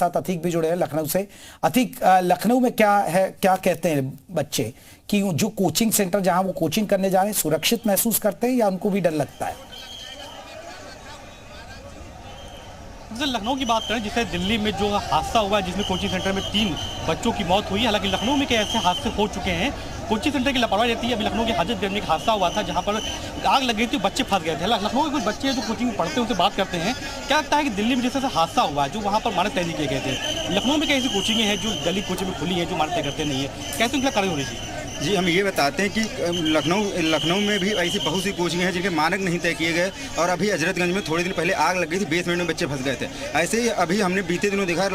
साथ अतीक भी जुड़े हैं लखनऊ से। अतीक, लखनऊ में क्या है, क्या कहते हैं बच्चे कि जो कोचिंग सेंटर जहां वो कोचिंग करने जा रहे हैं सुरक्षित महसूस करते हैं या उनको भी डर लगता है? जैसे लखनऊ की बात करें, जिससे दिल्ली में जो हादसा हुआ है जिसमें कोचिंग सेंटर में 3 बच्चों की मौत हुई है, हालांकि लखनऊ में कई ऐसे हादसे हो चुके हैं। कोचिंग सेंटर की लापरवाही रहती है। अभी लखनऊ के हाजतगंज में एक हादसा हुआ था जहां पर आग लग गई थी, बच्चे फंस गए थे। लखनऊ के कुछ बच्चे जो कोचिंग में पढ़ते हैं उनसे बात करते हैं, क्या लगता है कि दिल्ली में जैसे हादसा हुआ है जो वहाँ पर मानक तय नहीं किए गए थे, लखनऊ में कई ऐसी कोचिंगें हैं जो गली कोचिंग में खुली है जो मानक तय करते नहीं है, कैसे उनका कार्य होनी चाहिए? जी, हम ये बताते हैं कि लखनऊ में भी ऐसी बहुत सी कोचिंग हैं जिनके मानक नहीं तय किए गए। और अभी हजरतगंज में थोड़े दिन पहले आग लग गई थी, बेसमेंट में बच्चे फंस गए थे। ऐसे ही अभी हमने बीते दिनों देखा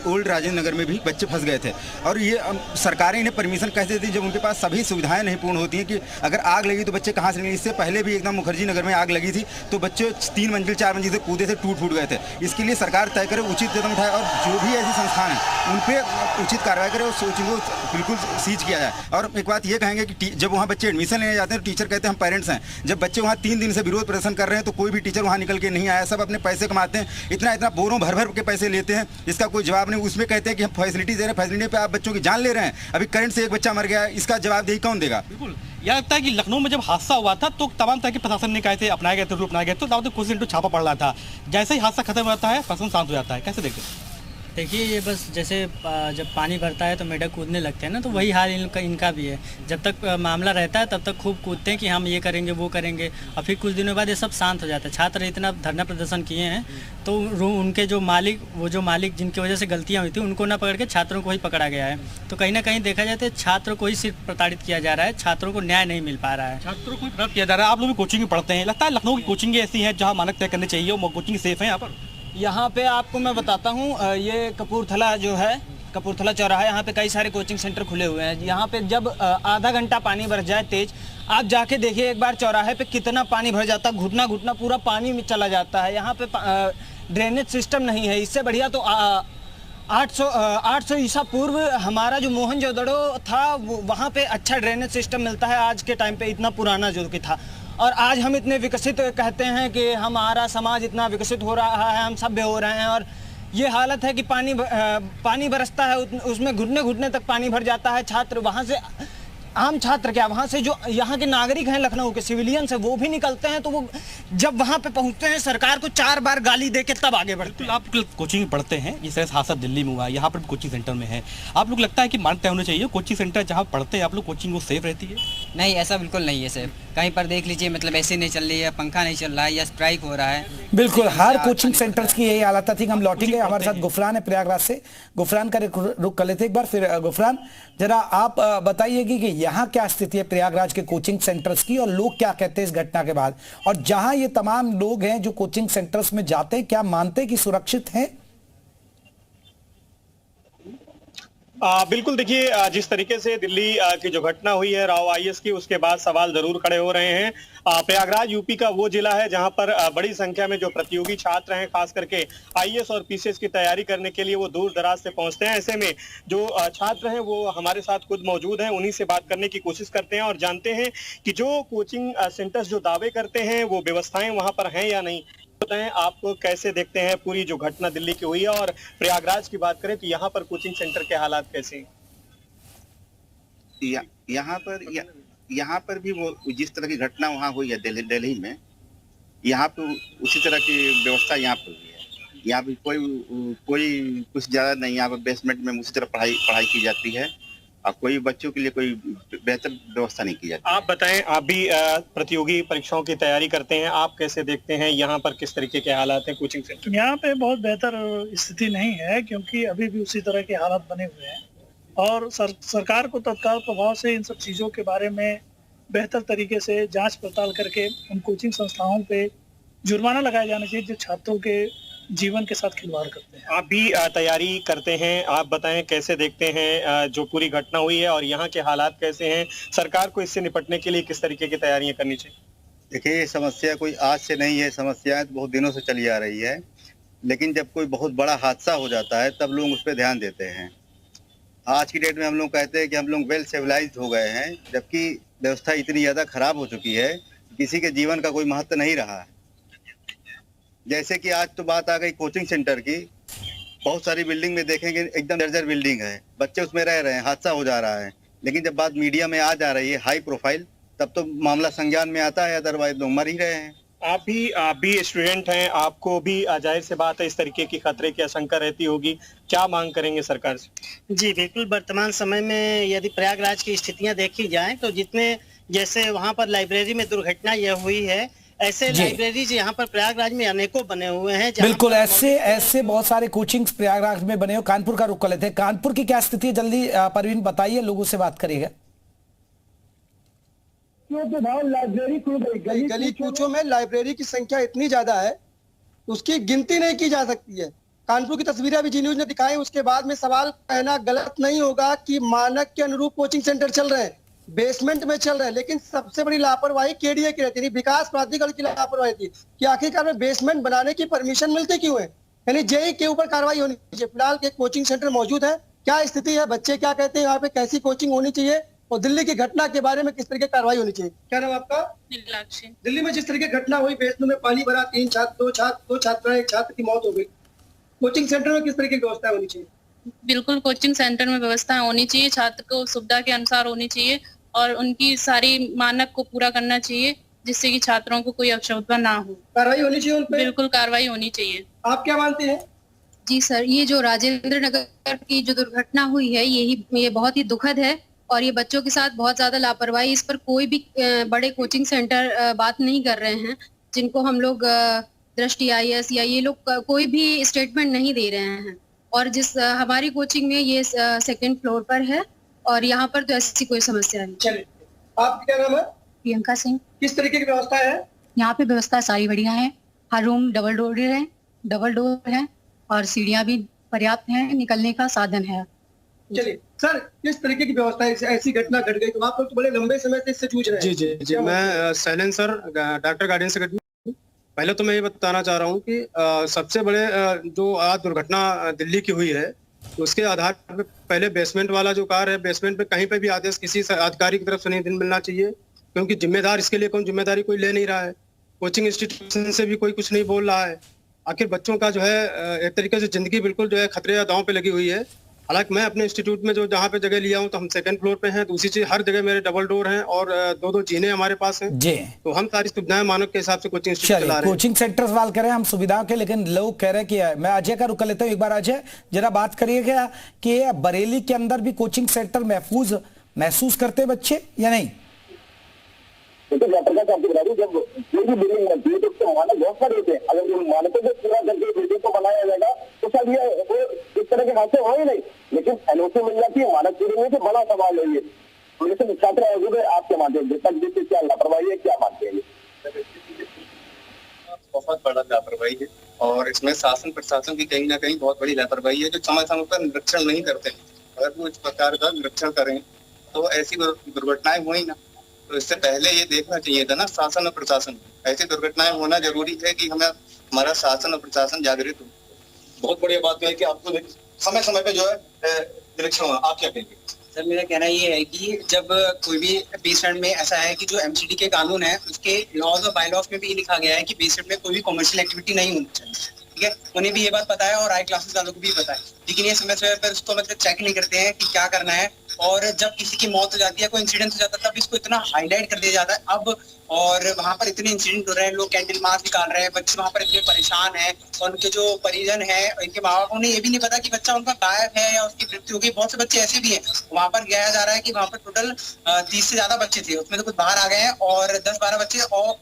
ओल्ड राजेंद्र नगर में भी बच्चे फंस गए थे। और ये सरकारें इन्हें परमिशन कैसे देती जब उनके पास सभी सुविधाएं नहीं पूर्ण होती हैं कि अगर आग लगी तो बच्चे कहाँ से लेंगे। इससे पहले भी एकदम मुखर्जी नगर में आग लगी थी तो बच्चे 3 मंजिल 4 मंजिल से कूदे थे, टूट गए थे। इसके लिए सरकार तय करे, उचित कदम उठाए और जो भी ऐसी संस्थान हैं उन पर उचित कार्रवाई करे और कोचिंग को बिल्कुल सीज किया जाए। और एक बात ये कहेंगे कि जब वहाँ बच्चे एडमिशन लेने जाते हैं तो टीचर कहते हैं हम पेरेंट्स हैं। जब बच्चे वहाँ 3 दिन से विरोध प्रदर्शन कर रहे हैं तो कोई भी टीचर वहाँ निकल के नहीं आया। सब अपने पैसे कमाते हैं, इतना बोरों भर के पैसे लेते हैं, इसका कोई जवाब नहीं। उसमें कहते हैं कि हम फैसिलिटी दे रहे हैं, फैसिलिटी पे आप बच्चों की जान ले रहे हैं। अभी करंट से एक बच्चा मर गया, इसका जवाबदेही कौन देगा? बिल्कुल, यह लगता है कि लखनऊ में जब हादसा हुआ था तो तमाम तरह के प्रशासन ने कहे थे अपनाए गए थे, रूप अपनाए गए थे, तो कोचिंग सेंटर छापा पड़ रहा था। जैसे ही हादसा खत्म होता है प्रशासन शांत हो जाता है, कैसे देखते हैं? देखिए, ये बस जैसे जब पानी भरता है तो मेढक कूदने लगते हैं ना, तो वही हाल इनका भी है। जब तक मामला रहता है तब तक खूब कूदते हैं कि हम ये करेंगे वो करेंगे, और फिर कुछ दिनों बाद ये सब शांत हो जाता है। छात्र इतना धरना प्रदर्शन किए हैं तो उनके जो मालिक जिनकी वजह से गलतियाँ हुई थी उनको ना पकड़ के छात्रों को ही पकड़ा गया है। तो कहीं ना कहीं देखा जाए तो छात्र को ही सिर्फ प्रताड़ित किया जा रहा है, छात्रों को न्याय नहीं मिल पा रहा है, छात्रों को प्रताड़ित किया जा रहा है। आप लोग भी कोचिंग में पढ़ते हैं, लगता है लखनऊ की कोचिंग ऐसी है जहाँ मानक तय करने चाहिए, वो कोचिंग सेफ है यहाँ पर? यहाँ पे आपको मैं बताता हूँ, ये कपूरथला जो है, कपूरथला चौराहा, यहाँ पे कई सारे कोचिंग सेंटर खुले हुए हैं। यहाँ पे जब आधा घंटा पानी भर जाए तेज, आप जाके देखिए एक बार चौराहे पे कितना पानी भर जाता है, घुटना पूरा पानी में चला जाता है। यहाँ पे ड्रेनेज सिस्टम नहीं है। इससे बढ़िया तो 800 ईसा पूर्व हमारा जो मोहनजोदड़ो था वहाँ पे अच्छा ड्रेनेज सिस्टम मिलता है। आज के टाइम पे इतना पुराना जो कि था, और आज हम इतने विकसित कहते हैं कि हमारा समाज इतना विकसित हो रहा है, हम सभ्य हो रहे हैं, और ये हालत है कि पानी बरसता है उसमें घुटने तक पानी भर जाता है। छात्र वहाँ से, आम छात्र क्या, वहाँ से जो यहाँ के नागरिक हैं, लखनऊ के सिविलियंस हैं, वो भी निकलते हैं, तो वो जब वहाँ पे पहुँचते हैं सरकार को 4 बार गाली दे के तब आगे बढ़ते हैं। आप कोचिंग पढ़ते हैं, जिस तरह से हादसा दिल्ली में हुआ, यहाँ पर भी कोचिंग सेंटर में है, आप लोग लगता है कि मानक तय होने चाहिए कोचिंग सेंटर जहाँ पढ़ते हैं आप लोग, कोचिंग वो सेफ रहती है? नहीं, ऐसा बिल्कुल नहीं है सेफ। कहीं पर देख लीजिए, मतलब ऐसे नहीं चल रही है, पंखा नहीं चल रहा है या स्ट्राइक हो रहा है। बिल्कुल, हर कोचिंग सेंटर्स की यही हालत थी। हम लौटेंगे, हमारे साथ गुफरान है प्रयागराज से। गुफरान का रुख कर लेते एक बार फिर। गुफरान, जरा आप बताइए कि यहाँ क्या स्थिति है प्रयागराज के कोचिंग सेंटर्स की, और लोग क्या कहते हैं इस घटना के बाद, और जहां ये तमाम लोग हैं जो कोचिंग सेंटर्स में जाते हैं, क्या मानते हैं कि सुरक्षित हैं? बिल्कुल, देखिए, जिस तरीके से दिल्ली की जो घटना हुई है राव आईएएस की, उसके बाद सवाल जरूर खड़े हो रहे हैं। प्रयागराज यूपी का वो जिला है जहां पर बड़ी संख्या में जो प्रतियोगी छात्र हैं, खास करके आईएएस और पीसीएस की तैयारी करने के लिए वो दूर दराज से पहुंचते हैं। ऐसे में जो छात्र हैं वो हमारे साथ खुद मौजूद हैं, उन्हीं से बात करने की कोशिश करते हैं और जानते हैं कि जो कोचिंग सेंटर्स जो दावे करते हैं वो व्यवस्थाएं वहां पर हैं या नहीं। बताएं, आप कैसे देखते हैं पूरी जो घटना दिल्ली की हुई है, और प्रयागराज की बात करें तो यहाँ पर कोचिंग सेंटर के हालात कैसे हैं? यहाँ पर भी वो जिस तरह की घटना वहाँ हुई है दिल्ली में, यहाँ पे उसी तरह की व्यवस्था यहाँ पर हुई है। यहाँ पे कोई कुछ ज्यादा नहीं, यहाँ पर बेसमेंट में उसी तरह पढ़ाई की जाती है, और कोई बच्चों के लिए कोई बेहतर व्यवस्था नहीं की जाती। आप बताएं, आप भी प्रतियोगी परीक्षाओं की तैयारी करते हैं, आप कैसे देखते हैं यहाँ पर किस तरीके के हालात हैं कोचिंग सेंटर? यहाँ पे बहुत बेहतर स्थिति नहीं है, क्योंकि अभी भी उसी तरह के हालात बने हुए हैं, और सरकार को तत्काल प्रभाव से इन सब चीज़ों के बारे में बेहतर तरीके से जांच पड़ताल करके उन कोचिंग संस्थाओं पे जुर्माना लगाया जाना चाहिए जो छात्रों के जीवन के साथ खिलवाड़ करते हैं। आप भी तैयारी करते हैं, आप बताएं कैसे देखते हैं जो पूरी घटना हुई है और यहाँ के हालात कैसे हैं, सरकार को इससे निपटने के लिए किस तरीके की तैयारियां करनी चाहिए? देखिए, ये समस्या कोई आज से नहीं है, समस्याएं तो बहुत दिनों से चली आ रही है, लेकिन जब कोई बहुत बड़ा हादसा हो जाता है तब लोग उस पर ध्यान देते हैं। आज की डेट में हम लोग कहते हैं कि हम लोग वेल सिविलाइज्ड हो गए हैं, जबकि व्यवस्था इतनी ज़्यादा खराब हो चुकी है, किसी के जीवन का कोई महत्व नहीं रहा है। जैसे कि आज तो बात आ गई कोचिंग सेंटर की, बहुत सारी बिल्डिंग में देखेंगे एकदम जर्जर बिल्डिंग है, बच्चे उसमें रह रहे हैं, हादसा हो जा रहा है। लेकिन जब बात मीडिया में आ जा रही है हाई प्रोफाइल, तब तो मामला संज्ञान में आता है, अदरवाइज लोग मर ही रहे हैं। आप भी स्टूडेंट हैं, आपको भी जाहिर सी बात है इस तरीके की खतरे की आशंका रहती होगी, क्या मांग करेंगे सरकार से? जी बिल्कुल, वर्तमान समय में यदि प्रयागराज की स्थितियां देखी जाएं तो जितने जैसे वहां पर लाइब्रेरी में दुर्घटना यह हुई है, ऐसे लाइब्रेरीज यहाँ पर प्रयागराज में अनेकों बने हुए हैं। बिल्कुल ऐसे बहुत सारे कोचिंग्स प्रयागराज में बने हुए। कानपुर का रुख कर लेते हैं, कानपुर की क्या स्थिति है, जल्दी परवीन बताइए, लोगों से बात करिएगा। लाइब्रेरी गली कूचों में लाइब्रेरी की संख्या इतनी ज्यादा है उसकी गिनती नहीं की जा सकती है। कानपुर की तस्वीरें अभी जी न्यूज ने दिखाई, उसके बाद में सवाल कहना गलत नहीं होगा कि मानक के अनुरूप कोचिंग सेंटर चल रहे हैं, बेसमेंट में चल रहे हैं, लेकिन सबसे बड़ी लापरवाही केडीए की रहती थी, विकास प्राधिकरण की लापरवाही थी कि आखिरकार में बेसमेंट बनाने की परमिशन मिलती क्यों है, यानी जेई के ऊपर कार्रवाई होनी चाहिए। फिलहाल के कोचिंग सेंटर मौजूद है, क्या स्थिति है, बच्चे क्या कहते हैं, यहाँ पे कैसी कोचिंग होनी चाहिए और दिल्ली की घटना के बारे में किस तरीके कार्रवाई होनी चाहिए। क्या नाम आपका? दिल्ली में जिस तरीके घटना हुई, बेसमेंट में पानी भरा, दो छात्रा एक छात्र की मौत हो गई, कोचिंग सेंटर में किस तरीके की व्यवस्था होनी चाहिए? बिल्कुल, कोचिंग सेंटर में व्यवस्था होनी चाहिए, छात्र को सुविधा के अनुसार होनी चाहिए और उनकी सारी मानक को पूरा करना चाहिए जिससे कि छात्रों को कोई असुविधा ना हो। कार्रवाई होनी चाहिए उन पे? बिल्कुल कार्रवाई होनी चाहिए। आप क्या मानते हैं? जी सर, ये जो राजेंद्र नगर की जो दुर्घटना हुई है ये बहुत ही दुखद है और ये बच्चों के साथ बहुत ज्यादा लापरवाही, इस पर कोई भी बड़े कोचिंग सेंटर बात नहीं कर रहे हैं, जिनको हम लोग दृष्टि IAS या ये लोग कोई भी स्टेटमेंट नहीं दे रहे हैं। और जिस हमारी कोचिंग में ये 2nd फ्लोर पर है और यहाँ पर तो ऐसी कोई समस्या नहीं। चलिए, आपका क्या नाम है? प्रियंका सिंह। किस तरीके की व्यवस्था है यहाँ पे? व्यवस्था सारी बढ़िया है, हर रूम डबल डोर है और सीढ़ियाँ भी पर्याप्त हैं, निकलने का साधन है। चलिए सर, किस तरीके की व्यवस्था है? ऐसी घटना घट गई तो आप लोग तो बड़े लंबे समय से इससे जूझ रहे हैं। जी मैं Shailendra sir, doctor guardians secretary. पहले तो मैं ये बताना चाह रहा हूँ कि सबसे बड़े जो आज दुर्घटना दिल्ली की हुई है उसके आधार पर पहले बेसमेंट वाला जो कार्य है, बेसमेंट पे कहीं पे भी आदेश किसी अधिकारी की तरफ से नहीं मिलना चाहिए, क्योंकि जिम्मेदार इसके लिए जिम्मेदारी कोई ले नहीं रहा है। कोचिंग इंस्टीट्यूशन से भी कोई कुछ नहीं बोल रहा है। आखिर बच्चों का जो है एक तरीके से जिंदगी बिल्कुल जो है खतरे या दांव पे लगी हुई है। हालांकि मैं अपने इंस्टीट्यूट में जो जहाँ पे जगह लिया हूँ तो हम 2nd फ्लोर पे हैं, दूसरी चीज हर जगह मेरे डबल डोर हैं और 2 जीने हमारे पास हैं जी। तो हम सारी सुविधाएं मानक के हिसाब से कोचिंग इंस्टीट्यूट चला रहे हैं। कोचिंग सेंटर सवाल करें हम सुविधाओं के, लेकिन लोग कह रहे हैं कि मैं अजय का रुख कर लेता हूँ। एक बार अजय जरा बात करिएगा कि बरेली के अंदर भी कोचिंग सेंटर महसूस करते हैं बच्चे या नहीं? जब कोई भी बिल्डिंग बनती है तो उसके मानक बहुत सारे होते हैं, अगर उन मानकों को पूरा करके बिल्डिंग को बनाया जाएगा तो शायद ये इस तरह के हादसे हो ही नहीं, लेकिन NOC मिल जाती है, मानक पूरे में तो बड़ा सवाल है ये। तो जैसे छात्र मौजूद है, आप क्या मानते हैं, क्या लापरवाही है, क्या मानते हैं? बहुत बड़ा लापरवाही है और इसमें शासन प्रशासन की कहीं ना कहीं बहुत बड़ी लापरवाही है, जो समय समय पर निरीक्षण नहीं करते हैं। अगर वो इस प्रकार का निरीक्षण करें तो ऐसी दुर्घटनाएं हुई ना, तो इससे पहले ये देखना चाहिए था ना शासन और प्रशासन। ऐसी दुर्घटनाएं होना जरूरी है कि हमारा शासन और प्रशासन जागृत हो। बहुत बढ़िया बात है कि आपको समय समय पे जो है निरीक्षण हुआ। आप क्या कहेंगे? सर, मेरा कहना ये है कि जब कोई भी बेसमेंट में ऐसा है कि जो MCD के कानून है उसके लॉज और बायलॉज में भी ये लिखा गया है कि बेसमेंट में कोई भी कॉमर्शियल एक्टिविटी नहीं होनी चाहिए, ठीक है। उन्हें भी ये बात पता है और हाई क्लासेस वालों को भी पता है, लेकिन ये समय समय पर उसको मतलब चेक नहीं करते हैं कि क्या करना है। और जब किसी की मौत हो जाती है, कोई इंसिडेंट हो जाता है, तब इसको इतना हाईलाइट कर दिया जाता है अब, और वहाँ पर इतने इंसिडेंट हो रहे हैं, लोग कैंडल मार्च निकाल रहे हैं, बच्चे वहाँ पर इतने परेशान हैं और उनके जो परिजन है, इनके माँ बाप, उन्हें ये भी नहीं पता कि बच्चा उनका गायब है या उसकी मृत्यु हो गई। बहुत से बच्चे ऐसे भी हैं, वहाँ पर गया जा रहा है कि वहाँ पर टोटल 30 से ज्यादा बच्चे थे, उसमें तो कुछ बाहर आ गए हैं और 10-12 बच्चे और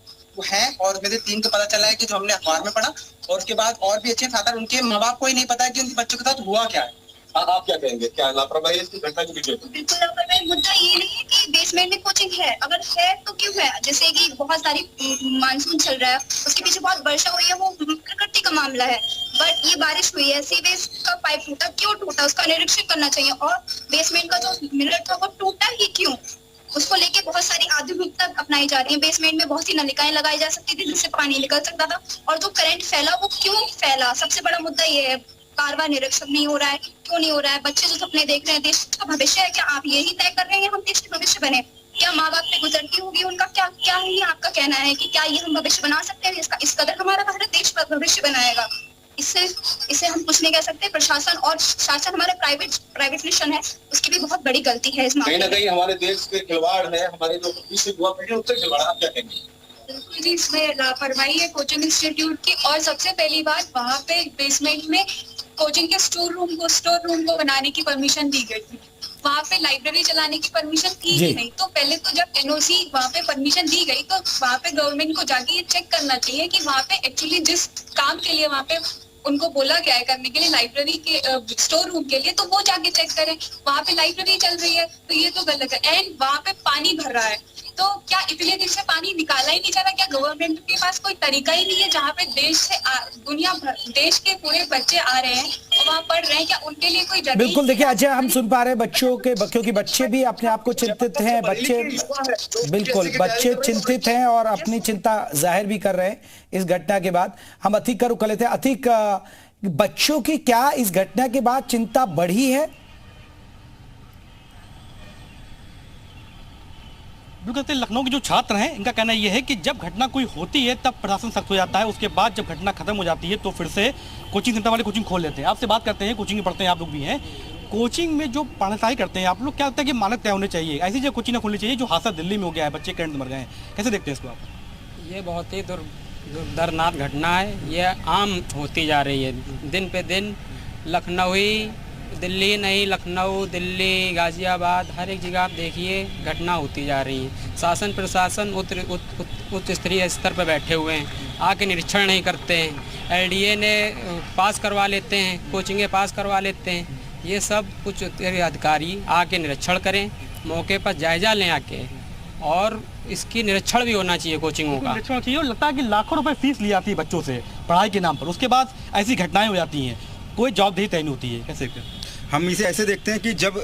हैं, और उसमें से 3 को पता चला है कि जो हमने अखबार में पढ़ा, और उसके बाद और भी अच्छे 7 उनके माँ बाप को ही नहीं पता है कि उनके बच्चों के साथ हुआ क्या है। आप क्या कहेंगे, क्या लापरवाही इसकी घटना के पीछे? बिल्कुल लापरवाही। मुद्दा ये नहीं है कि बेसमेंट में कोचिंग है, अगर है तो क्यों है? जैसे कि बहुत सारी मानसून चल रहा है, उसके पीछे बहुत वर्षा हुई है, वो प्रकृति का मामला है। बट ये बारिश हुई है, सीवेज का पाइप टूटा, क्यों टूटा उसका निरीक्षण करना चाहिए। और बेसमेंट का जो मिरर था वो टूटा ही क्यों, उसको लेके बहुत सारी आधुनिकता अपनाई जा रही है। बेसमेंट में बहुत सी नलिकाएं लगाई जा सकती थी जिससे पानी निकल सकता था, और जो करंट फैला वो क्यों फैला। सबसे बड़ा मुद्दा ये है, कारवा निरीक्षण नहीं हो रहा है, क्यों नहीं हो रहा है? बच्चे जो सपने देख रहे हैं, देश का भविष्य है, क्या आप यही तय कर रहे हैं हम देश के भविष्य बने? क्या माँ बाप पे गुजरती होगी उनका क्या ही आपका कहना है कि क्या ये हम भविष्य बना सकते हैं? इसका इस कदर हमारा भारत देश भविष्य बनाएगा? इससे हम कुछ नहीं कह सकते। प्रशासन और शासन हमारे प्राइवेट मिशन है, उसकी भी बहुत बड़ी गलती है इस मामले में। कहीं ना कहीं हमारे देश के खिलवाड़ है, हमारे जो भविष्य युवा पीढ़ी उससे खिलवाड़, आप क्या कहेंगे? बिल्कुल जी, इसमें लापरवाही है कोचिंग इंस्टीट्यूट की। और सबसे पहली बात, वहाँ पे बेसमेंट में कोचिंग के स्टोर रूम को बनाने की परमिशन दी गई थी, वहाँ पे लाइब्रेरी चलाने की परमिशन थी ही नहीं। तो पहले तो जब एनओसी वहाँ पे परमिशन दी गई तो वहाँ पे गवर्नमेंट को जाके ये चेक करना चाहिए कि वहाँ पे एक्चुअली जिस काम के लिए वहाँ पे उनको बोला गया है करने के लिए, लाइब्रेरी के स्टोर रूम के लिए, तो वो जाके चेक करें। वहाँ पे लाइब्रेरी चल रही है तो ये तो गलत है। एंड वहाँ पे पानी भर रहा है, तो क्या इतने दिन से पानी निकाला ही नहीं जा रहा? क्या गवर्नमेंट के पास कोई तरीका ही नहीं है जहाँ पे देश के पूरे बच्चे आ रहे हैं और वहाँ पढ़ रहे हैं, क्या उनके लिए कोई जगह? बिल्कुल, देखिए अजय, हम सुन पा रहे हैं बच्चों के, क्योंकि बच्चे भी अपने आप को चिंतित हैं, बिल्कुल बच्चे चिंतित हैं और अपनी चिंता जाहिर भी कर रहे हैं इस घटना के बाद। हम अतीक का रुख कर लेते हैं। अतीक, बच्चों की क्या इस घटना के बाद चिंता बढ़ी है? बिल्कुल, लखनऊ के जो छात्र हैं इनका कहना यह है कि जब घटना कोई होती है तब प्रशासन सख्त हो जाता है, उसके बाद जब घटना खत्म हो जाती है तो फिर से कोचिंग सेंटर वाले कोचिंग खोल लेते हैं। आपसे बात करते हैं, कोचिंग में पढ़ते हैं आप लोग भी हैं, कोचिंग में जो पढ़ाई करते हैं आप लोग, क्या लगता है कि मानक तय होने चाहिए? ऐसी जगह कोचिंग ना खोलनी चाहिए। जो हादसा दिल्ली में हो गया है, बच्चे करंट मर गए हैं, कैसे देखते हैं इसको आप? ये बहुत ही दर्दनाक घटना है, ये आम होती जा रही है दिन पे दिन। लखनऊ ही, दिल्ली नहीं, लखनऊ, दिल्ली, गाजियाबाद, हर एक जगह आप देखिए घटना होती जा रही है। शासन प्रशासन उच्च स्तरीय स्तर पर बैठे हुए हैं, आके निरीक्षण नहीं करते हैं। एलडीए ने पास करवा लेते हैं, कोचिंगें पास करवा लेते हैं। ये सब कुछ अधिकारी आके निरीक्षण करें, मौके पर जायजा लें आके, और इसकी निरीक्षण भी होना चाहिए कोचिंगों का। निरीक्षण चाहिए। और लगता है कि लाखों रुपए फीस ली जाती है बच्चों से पढ़ाई के नाम पर, उसके बाद ऐसी घटनाएं हो जाती हैं, कोई जवाबदेही तय नहीं होती है, कैसे? हम इसे ऐसे देखते हैं कि जब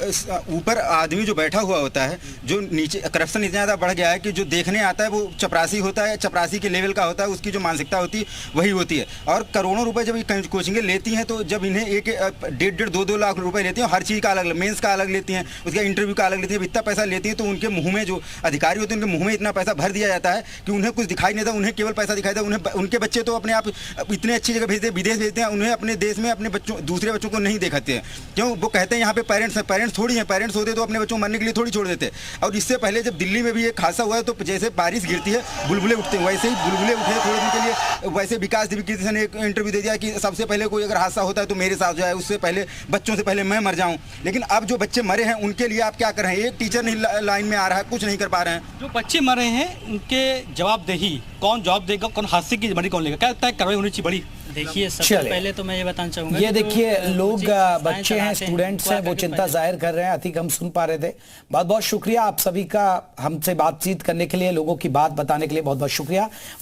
ऊपर आदमी जो बैठा हुआ होता है, जो नीचे करप्शन इतना ज़्यादा बढ़ गया है कि जो देखने आता है वो चपरासी होता है, चपरासी के लेवल का होता है, उसकी जो मानसिकता होती है वही होती है। और करोड़ों रुपए जब ये कोचिंगें लेती हैं तो जब इन्हें एक 1.5-2 लाख रुपए लेती हैं, हर चीज़ का अलग, मेंस का अलग लेती हैं, उसका इंटरव्यू का अलग लेती हैं, इतना पैसा लेती हैं तो उनके मुँह में, जो अधिकारी होते हैं उनके मुँह में इतना पैसा भर दिया जाता है कि उन्हें कुछ दिखाई नहीं देता, उन्हें केवल पैसा दिखाई देता। उन्हें, उनके बच्चे तो अपने आप इतने अच्छी जगह भेजते हैं, विदेश भेजते हैं, उन्हें अपने देश में अपने बच्चों, दूसरे बच्चों को नहीं दिखाते हैं। क्यों? वो कहते हैं यहाँ पे पेरेंट्स थोड़ी हैं, पेरेंट्स होते तो अपने बच्चों को मरने के लिए थोड़ी छोड़ देते। और इससे पहले जब दिल्ली में भी एक हादसा हुआ है तो जैसे बारिश गिरती है बुलबुले उठते हैं, वैसे ही बुलबुले उठे थोड़े दिन के लिए। वैसे विकास दिव्य ने एक इंटरव्यू दे दिया कि सबसे पहले कोई अगर हादसा होता है तो मेरे साथ जाए, उससे पहले बच्चों से पहले मैं मर जाऊं। लेकिन अब जो बच्चे मरे हैं उनके लिए आप क्या कर रहे हैं? एक टीचर नहीं लाइन में आ रहा है, कुछ नहीं कर पा रहे हैं। जो बच्चे मरे हैं उनके जवाबदेही कौन जवाब देगा, कौन हादसे की जिम्मेदारी कौन लेगा? क्या लगता है कार्रवाई होनी चाहिए बड़ी? देखिए, सबसे पहले तो मैं ये बताना चाहूंगा, ये देखिए लोग, बच्चे हैं, स्टूडेंट्स हैं, वो चिंता जाहिर कर रहे हैं। अतीक, हम सुन पा रहे थे। बहुत बहुत शुक्रिया आप सभी का हमसे बातचीत करने के लिए, लोगों की बात बताने के लिए बहुत बहुत शुक्रिया।